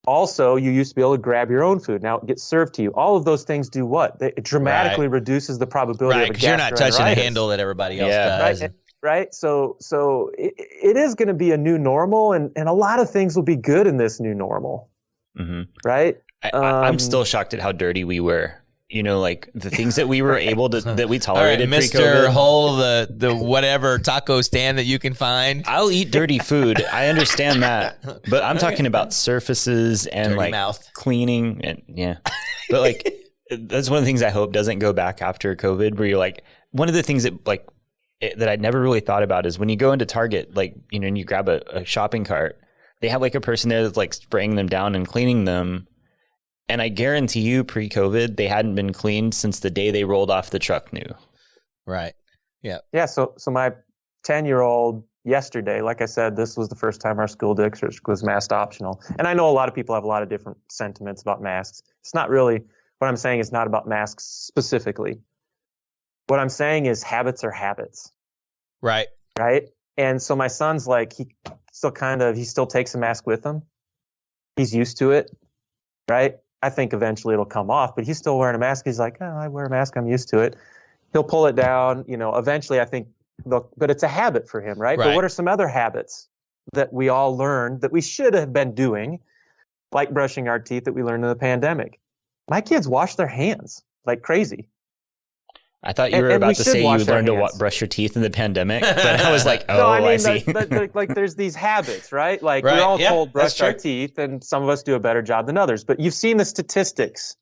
Also, you used to be able to grab your own food. Now it gets served to you. All of those things do what? It dramatically reduces the probability of a because you're not touching a gastroenteritis. handle that everybody else does. Right. So it is going to be a new normal, and a lot of things will be good in this new normal. Mm-hmm. Right. I'm still shocked at how dirty we were. You know, like the things that we were able to, that we tolerated Mr. pre-COVID. Hole, the whatever taco stand that you can find. I'll eat dirty food. I understand that. But I'm talking about surfaces and Dirty like mouth. cleaning and But like, that's one of the things I hope doesn't go back after COVID, where you're like, one of the things that like, that I'd never really thought about is when you go into Target, like, you know, and you grab a shopping cart, they have like a person there that's like spraying them down and cleaning them. And I guarantee you, pre-COVID, they hadn't been cleaned since the day they rolled off the truck new. Right. Yeah. Yeah. So my 10-year-old yesterday, like I said, this was the first time our school district was mask optional. And I know a lot of people have a lot of different sentiments about masks. It's not really, what I'm saying is not about masks specifically. What I'm saying is habits are habits. Right. Right. And so my son's like, he still takes a mask with him. He's used to it. Right. I think eventually it'll come off, but he's still wearing a mask. He's like, oh, I wear a mask. I'm used to it. He'll pull it down. You know, eventually I think, but it's a habit for him, right? But what are some other habits that we all learned that we should have been doing, like brushing our teeth that we learned in the pandemic? My kids wash their hands like crazy. I thought you were about to say you learned to brush your teeth in the pandemic, but I was like, oh, no, I see. Like there's these habits, right? Like we're all told brush our teeth, and some of us do a better job than others. But you've seen the statistics,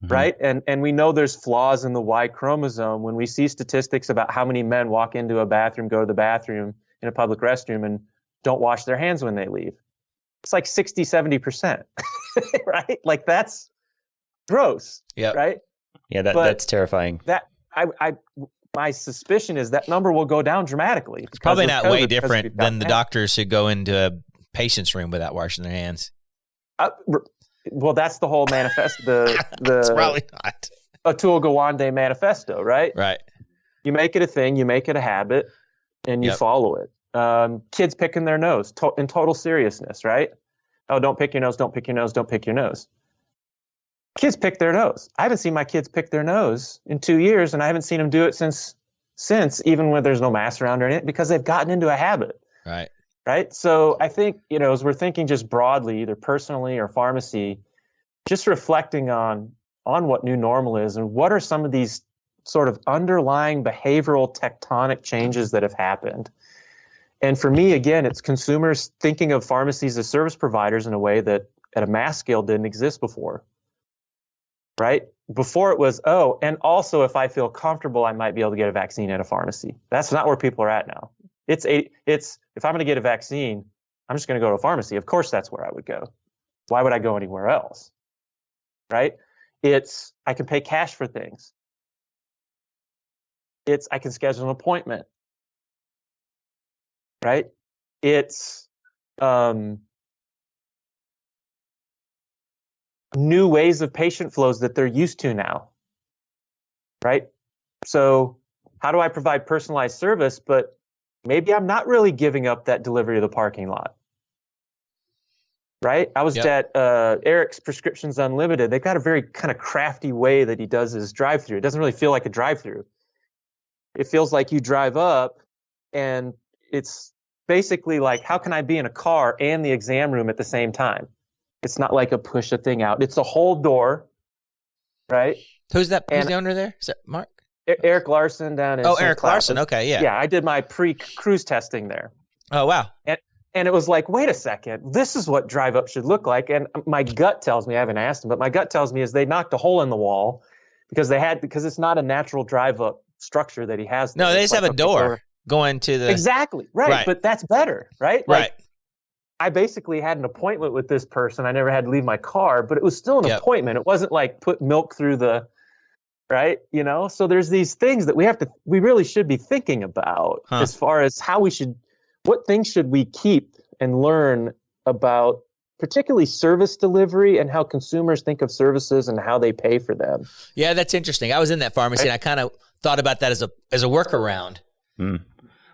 right? And we know there's flaws in the Y chromosome when we see statistics about how many men walk into a bathroom, go to the bathroom in a public restroom, and don't wash their hands when they leave. It's like 60, 70%, right? Like that's gross, right? Yeah, that's terrifying. My suspicion is that number will go down dramatically. It's probably not way different than the doctors who go into a patient's room without washing their hands. Well, that's the whole manifesto. It's probably not. Atul Gawande manifesto, right? Right. You make it a thing, you make it a habit, and you follow it. Kids picking their nose in total seriousness, right? Oh, don't pick your nose, don't pick your nose, don't pick your nose. Kids pick their nose. I haven't seen my kids pick their nose in 2 years, and I haven't seen them do it since since, even when there's no mask around or anything, because they've gotten into a habit. Right. Right. So I think, as we're thinking just broadly, either personally or pharmacy, just reflecting on what new normal is and what are some of these sort of underlying behavioral tectonic changes that have happened. And for me, again, it's consumers thinking of pharmacies as service providers in a way that at a mass scale didn't exist before. Right? Before it was, and also if I feel comfortable, I might be able to get a vaccine at a pharmacy. That's not where people are at now. It's if I'm going to get a vaccine, I'm just going to go to a pharmacy. Of course, that's where I would go. Why would I go anywhere else? Right? It's I can pay cash for things. It's I can schedule an appointment. Right? It's new ways of patient flows that they're used to now. Right? So how do I provide personalized service, but maybe I'm not really giving up that delivery to the parking lot? Right? I was at Eric's Prescriptions Unlimited. They've got a very kind of crafty way that he does his drive-thru. It doesn't really feel like a drive-thru. It feels like you drive up and it's basically like, how can I be in a car and the exam room at the same time? It's not like a push a thing out. It's a whole door, right? Who's that? Who's the owner there? Is that Mark? Eric Larson down in St. Eric Cloud. Larson. Okay, yeah. Yeah, I did my pre-cruise testing there. Oh, wow. And it was like, wait a second, this is what drive up should look like. And my gut tells me, I haven't asked him, but my gut tells me is they knocked a hole in the wall because it's not a natural drive up structure that he has. No, they just have a door going to the. Exactly. Right. But that's better. Right. Right. Like, I basically had an appointment with this person. I never had to leave my car, but it was still an appointment. It wasn't like put milk through the. Right. So there's these things that we really should be thinking about as far as what things should we keep and learn about, particularly service delivery and how consumers think of services and how they pay for them. Yeah, that's interesting. I was in that pharmacy and I kind of thought about that as a workaround. Mm.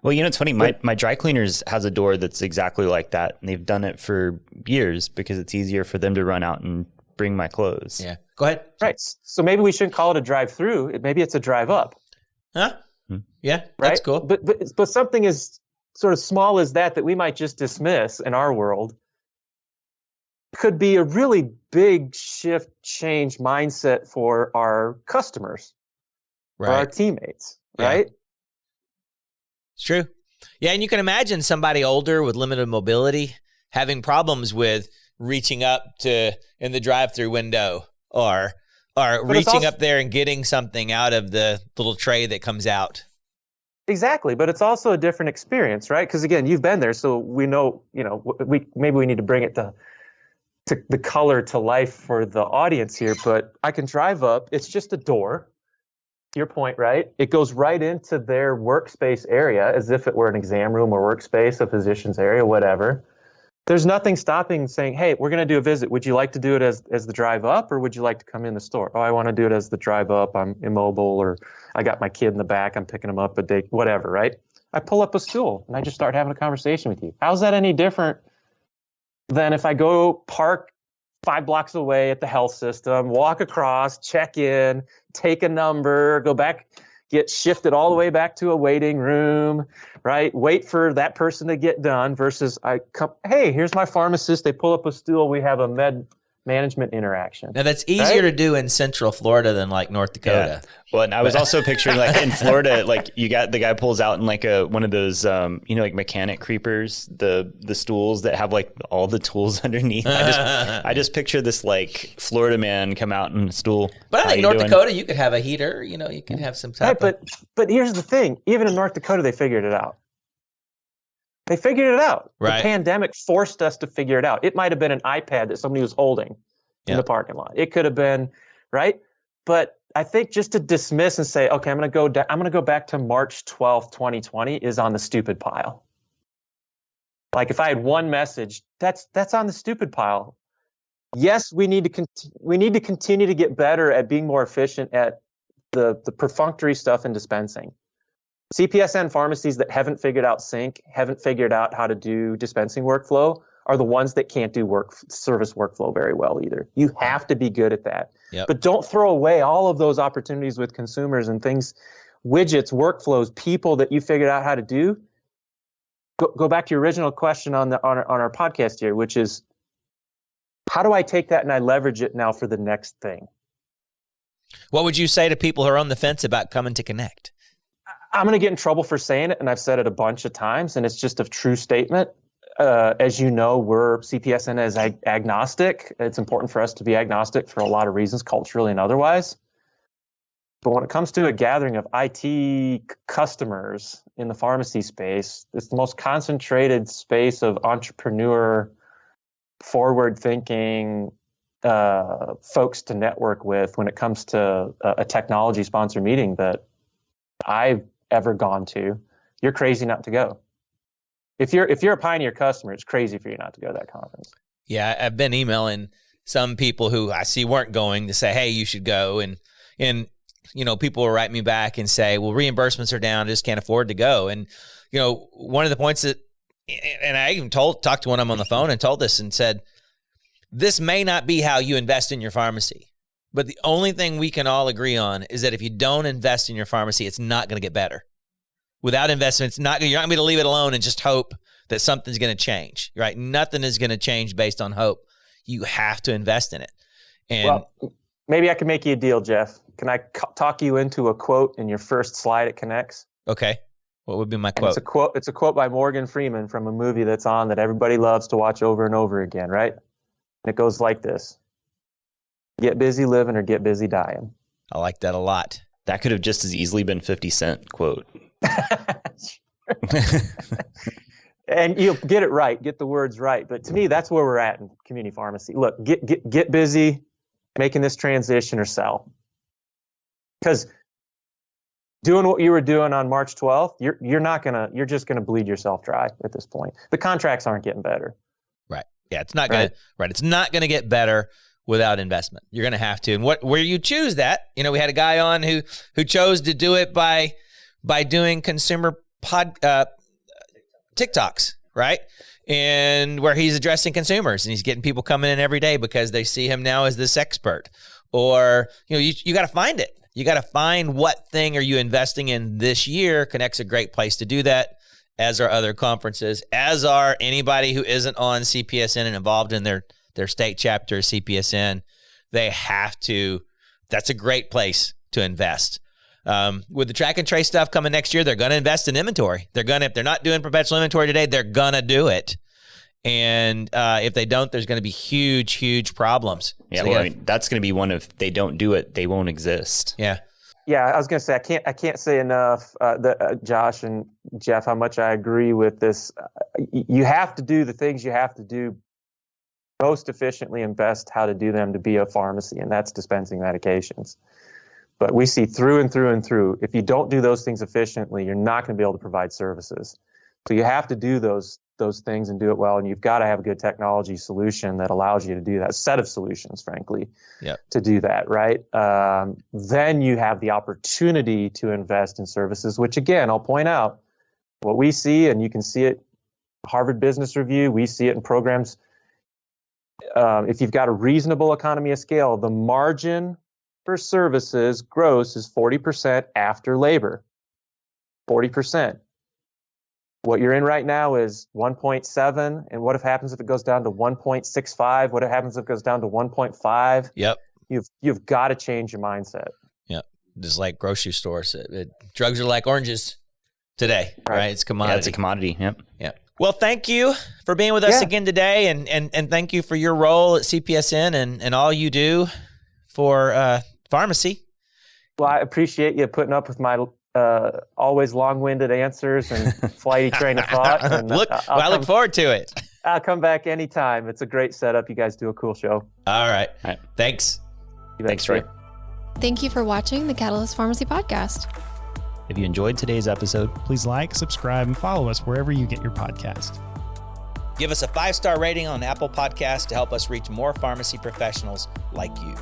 Well, it's funny. My dry cleaners has a door that's exactly like that, and they've done it for years because it's easier for them to run out and bring my clothes. Yeah, go ahead. Right. So maybe we shouldn't call it a drive-through. Maybe it's a drive-up. Huh? Yeah, right? That's cool. But something as sort of small as that we might just dismiss in our world could be a really big shift, change mindset for our customers, for our teammates, right? It's true. Yeah, and you can imagine somebody older with limited mobility having problems with reaching up in the drive-through window or reaching up there and getting something out of the little tray that comes out. Exactly, but it's also a different experience, right? Because again, you've been there, so we know, maybe we need to bring it to the color to life for the audience here, but I can drive up, it's just a door. To your point, right? It goes right into their workspace area as if it were an exam room or workspace, a physician's area, whatever. There's nothing stopping saying, hey, we're going to do a visit. Would you like to do it as the drive up, or would you like to come in the store? Oh, I want to do it as the drive up. I'm immobile, or I got my kid in the back. I'm picking him up a day, whatever, right? I pull up a stool and I just start having a conversation with you. How's that any different than if I go park 5 blocks away at the health system, walk across, check in, take a number, go back, get shifted all the way back to a waiting room, right? Wait for that person to get done versus I come, hey, here's my pharmacist. They pull up a stool. We have a med management interaction. Now that's easier to do in Central Florida than like North Dakota. Yeah. Well, and I was also picturing like in Florida, like you got the guy pulls out in like one of those, like mechanic creepers, the stools that have like all the tools underneath. I just picture this like Florida man come out in a stool. But I think North Dakota, you could have a heater, you could have some type of. But here's the thing. Even in North Dakota, they figured it out. They figured it out. Right. The pandemic forced us to figure it out. It might have been an iPad that somebody was holding in the parking lot. It could have been, right? But I think just to dismiss and say, okay, I'm going to go back to March 12th, 2020 is on the stupid pile. Like if I had one message, that's on the stupid pile. Yes, we need to continue to get better at being more efficient at the perfunctory stuff in dispensing. CPESN pharmacies that haven't figured out sync, haven't figured out how to do dispensing workflow are the ones that can't do service workflow very well either. You have to be good at that. Yep. But don't throw away all of those opportunities with consumers and things widgets, workflows, people that you figured out how to do, go back to your original question on our podcast here, which is, how do I take that and I leverage it now for the next thing? What would you say to people who are on the fence about coming to Connect? I'm going to get in trouble for saying it, and I've said it a bunch of times, and it's just a true statement. As you know, we're CPESN as agnostic. It's important for us to be agnostic for a lot of reasons, culturally and otherwise. But when it comes to a gathering of IT customers in the pharmacy space, it's the most concentrated space of entrepreneur, forward-thinking folks to network with when it comes to a technology sponsor meeting that I've ever gone to. You're crazy not to go. If you're a Pioneer customer, it's crazy for you not to go to that conference. Yeah, I've been emailing some people who I see weren't going to say, hey, you should go. And you know, people will write me back and say, well, reimbursements are down, I just can't afford to go. And, you know, one of the points that, and I even talked to one of them on the phone and told this and said, this may not be how you invest in your pharmacy, but the only thing we can all agree on is that if you don't invest in your pharmacy, it's not going to get better. Without investment, you're not going to leave it alone and just hope that something's going to change, right? Nothing is going to change based on hope. You have to invest in it. And well, maybe I can make you a deal, Jeff. Can I talk you into a quote in your first slide at Connects? Okay. What would be my quote? It's a quote by Morgan Freeman from a movie that's on that everybody loves to watch over and over again, right? And it goes like this: get busy living or get busy dying. I like that a lot. That could have just as easily been 50 Cent quote. And you'll get it right, get the words right. But to me, that's where we're at in community pharmacy. Look, get busy making this transition or sell. Because doing what you were doing on March 12th, you're just gonna bleed yourself dry at this point. The contracts aren't getting better. Right. Yeah, it's not gonna It's not gonna get better without investment. You're gonna have to. And where you choose that, you know, we had a guy on who chose to do it by doing consumer TikToks, right? And where he's addressing consumers and he's getting people coming in every day because they see him now as this expert. Or, you know, you got to find it. You got to find what thing are you investing in this year. Connect's a great place to do that, as are other conferences, as are anybody who isn't on CPESN and involved in their state chapter of CPESN. They have to. That's a great place to invest. With the track and trace stuff coming next year, they're going to invest in inventory. If they're not doing perpetual inventory today, they're going to do it. And if they don't, there's going to be huge, huge problems. Yeah, So well, I mean, that's going to be one of, they don't do it, they won't exist. Yeah. Yeah, I was going to say, I can't say enough, Josh and Jeff, how much I agree with this. You have to do the things you have to do most efficiently and best how to do them to be a pharmacy, and that's dispensing medications. But we see through and through and through, if you don't do those things efficiently, you're not going to be able to provide services. So you have to do those things and do it well, and you've got to have a good technology solution that allows you to do that, set of solutions, frankly, to do that, right? Then you have the opportunity to invest in services, which, again, I'll point out, what we see, and you can see it, Harvard Business Review, we see it in programs. If you've got a reasonable economy of scale, the margin for services gross is 40% after labor. 40%. What you're in right now is 1.7, and what happens if it goes down to 1.65? What happens if it goes down to 1.5? Yep. You've got to change your mindset. Yep. Just like grocery stores. Drugs are like oranges today, right? It's commodity. Yeah, it's a commodity. Yep. Yeah. Well, thank you for being with us again today, and thank you for your role at CPESN and all you do for pharmacy. Well, I appreciate you putting up with my always long-winded answers and flighty train of thought. And I look forward to it. I'll come back anytime. It's a great setup. You guys do a cool show. All right. Thanks. Thanks, Troy. Thank you for watching the Catalyst Pharmacy Podcast. If you enjoyed today's episode, please like, subscribe, and follow us wherever you get your podcast. Give us a 5-star rating on Apple Podcasts to help us reach more pharmacy professionals like you.